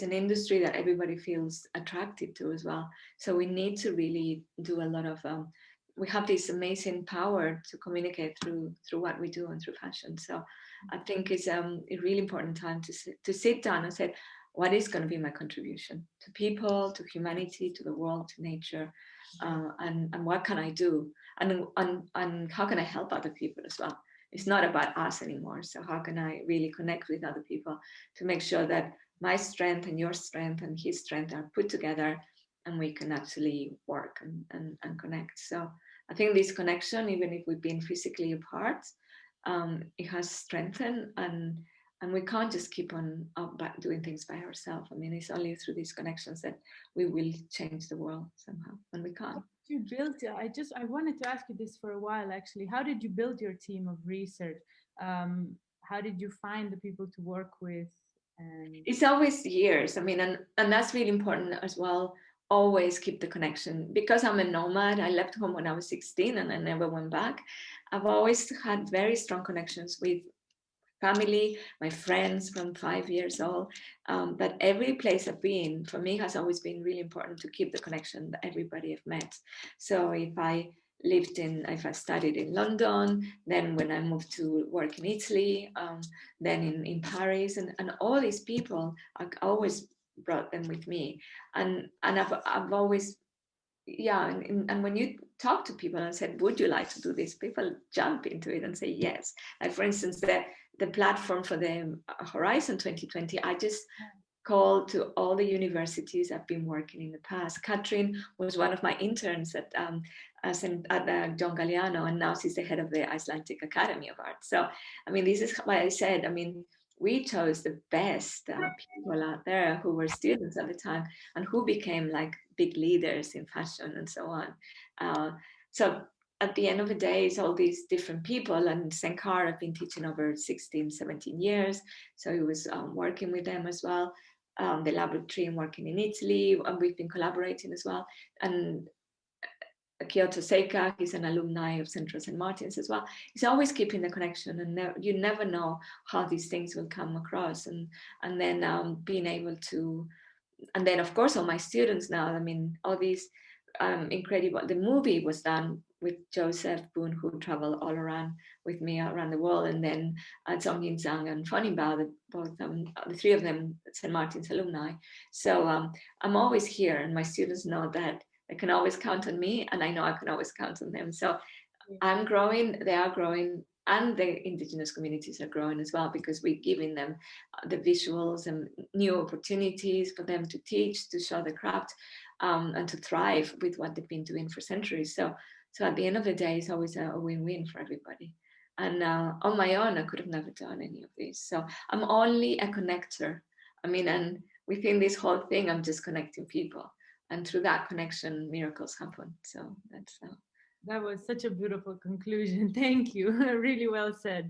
an industry that everybody feels attracted to as well. So we need to really do a lot of we have this amazing power to communicate through what we do and through fashion. So I think it's a really important time to sit down and say, what is going to be my contribution to people, to humanity, to the world, to nature, and what can I do, and how can I help other people as well? It's not about us anymore. So how can I really connect with other people to make sure that my strength and your strength and his strength are put together, and we can actually work and connect. So I think this connection, even if we've been physically apart, it has strengthened, and we can't just keep on doing things by ourselves. I mean, it's only through these connections that we will change the world somehow, and we can't. You built it. I wanted to ask you this for a while, actually. How did you build your team of research? How did you find the people to work with? And it's always years. I mean, and that's really important as well. Always keep the connection, because I'm a nomad. I left home when I was 16 and I never went back. I've always had very strong connections with family, my friends from 5 years old. But every place I've been, for me, has always been really important to keep the connection that everybody I've met. So if I studied in London, then when I moved to work in Italy, then in Paris, and all these people, I always brought them with me. And I've always, yeah, and when you talk to people and said, would you like to do this? People jump into it and say yes. Like, for instance, the platform for the Horizon 2020, I just called to all the universities I've been working in the past. Katrin was one of my interns at John Galliano, and now she's the head of the Icelandic Academy of Art. So, I mean, this is why I said, I mean, we chose the best people out there who were students at the time and who became like big leaders in fashion and so on. So at the end of the day, it's all these different people. And Senkar, I've been teaching over 16, 17 years. So he was working with them as well. The laboratory and working in Italy, and we've been collaborating as well. And Kyoto Seika, he's an alumni of Central St. Martin's as well. He's always keeping the connection, and you never know how these things will come across. And then being able to, and then of course all my students now, I mean, all these incredible, the movie was done with Joseph Boone, who traveled all around with me around the world, and then Zhong Yin Zhang and Fanny Bao, the three of them St. Martin's alumni. So I'm always here, and my students know that they can always count on me, and I know I can always count on them. So I'm growing, they are growing, and the indigenous communities are growing as well, because we're giving them the visuals and new opportunities for them to teach, to show the craft, and to thrive with what they've been doing for centuries. So at the end of the day, it's always a win-win for everybody. And on my own, I could have never done any of this. So I'm only a connector. I mean, and within this whole thing, I'm just connecting people. And through that connection, miracles happen. So that's that was such a beautiful conclusion. Thank you. Really well said.